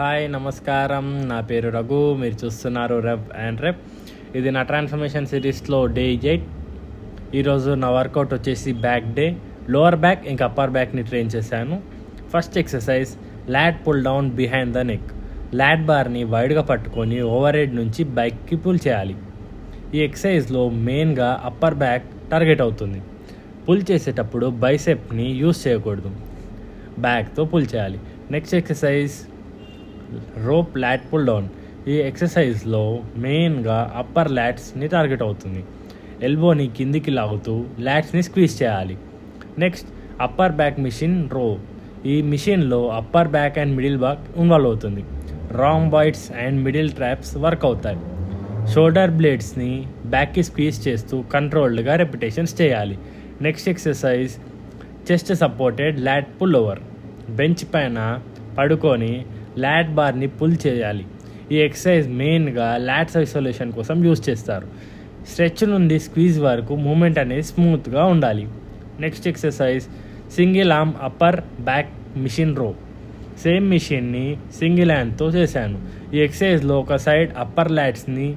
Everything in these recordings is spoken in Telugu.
హాయ్ నమస్కారం. నా పేరు రఘు. మీరు చూస్తున్నారు రెప్ అండ్ రెప్. ఇది నా ట్రాన్స్ఫర్మేషన్ సిరీస్లో డే 8. ఈరోజు నా వర్కౌట్ వచ్చేసి బ్యాక్ డే. లోవర్ బ్యాక్ ఇంకా అప్పర్ బ్యాక్ని ట్రైన్ చేశాను. First exercise lat pull down behind the neck. Lat బార్ని వైడ్గా పట్టుకొని ఓవర్ హెడ్ నుంచి బ్యాక్కి పుల్ చేయాలి. ఈ ఎక్సర్సైజ్లో మెయిన్గా అప్పర్ బ్యాక్ టార్గెట్ అవుతుంది. పుల్ చేసేటప్పుడు బైసెప్ని యూస్ చేయకూడదు, బ్యాక్తో పుల్ చేయాలి. Next exercise rope lat pull down. ఈ ఎక్సర్సైజ్లో మెయిన్గా అప్పర్ లాట్స్ని టార్గెట్ అవుతుంది. ఎల్బోని కిందికి లాగుతూ లాట్స్ని స్క్వీజ్ చేయాలి. Next upper back machine row. ఈ మిషన్లో upper back and middle back involve అవుతుంది. Rhomboids and middle traps work అవుతాయి. షోల్డర్ బ్లేడ్స్ని బ్యాక్కి స్క్వీజ్ చేస్తూ కంట్రోల్డ్గా రెపిటేషన్స్ చేయాలి. Next exercise chest supported lat pull over. Bench పైన పడుకొని లాట్ బార్ని పుల్ చేయాలి. ఈ ఎక్సర్సైజ్ మెయిన్గా లాట్స్ ఐసోలేషన్ కోసం యూజ్ చేస్తారు. స్ట్రెచ్ నుండి స్క్వీజ్ వరకు మూమెంట్ అనేది స్మూత్గా ఉండాలి. Next exercise single arm upper back machine రో. సేమ్ మిషన్ని సింగిల్ హ్యాండ్తో చేశాను. ఈ ఎక్సర్సైజ్లో ఒక సైడ్ అప్పర్ లాట్స్ని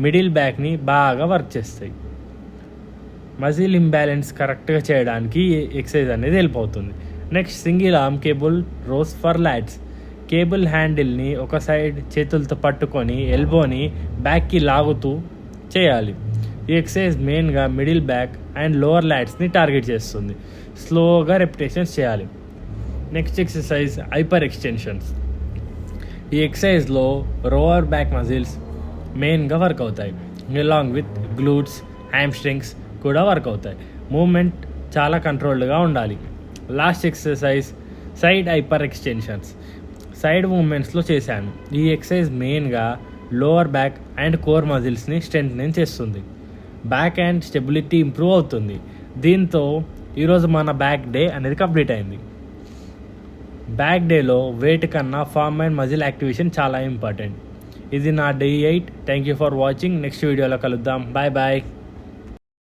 మిడిల్ బ్యాక్ని బాగా వర్క్ చేస్తాయి. మజిల్ ఇంబ్యాలెన్స్ కరెక్ట్గా చేయడానికి ఈ ఎక్సర్సైజ్ అనేది హెల్ప్ అవుతుంది. Next single arm cable rows for lats. Cable హ్యాండిల్ని ఒక సైడ్ చేతులతో పట్టుకొని ఎల్బోని బ్యాక్కి లాగుతూ చేయాలి. ఈ ఎక్సర్సైజ్ మెయిన్గా మిడిల్ బ్యాక్ అండ్ లోవర్ లాట్స్ని టార్గెట్ చేస్తుంది. స్లోగా రెపిటేషన్స్ చేయాలి. Next exercise hyper extensions. ఈ ఎక్సర్సైజ్లో లోవర్ బ్యాక్ మజిల్స్ మెయిన్గా వర్క్ అవుతాయి. అలాంగ్ విత్ గ్లూట్స్, హ్యామ్స్ట్రింగ్స్ కూడా వర్క్ అవుతాయి. మూమెంట్ చాలా కంట్రోల్డ్గా ఉండాలి. Last exercise side hyper extensions. Side మూమెంట్స్లో చేశాను. ఈ ఎక్సర్సైజ్ మెయిన్గా లోవర్ బ్యాక్ అండ్ కోర్ మజిల్స్ని స్ట్రెంథెన్ చేస్తుంది. బ్యాక్ అండ్ స్టెబిలిటీ ఇంప్రూవ్ అవుతుంది. దీంతో ఈరోజు మన బ్యాక్ డే అనేది కంప్లీట్ అయింది. బ్యాక్ డేలో వెయిట్ కన్నా ఫార్మ్ అండ్ మజిల్ యాక్టివేషన్ చాలా ఇంపార్టెంట్. ఇది నా day 8. Thank you for watching. Next వీడియోలో కలుద్దాం. Bye bye.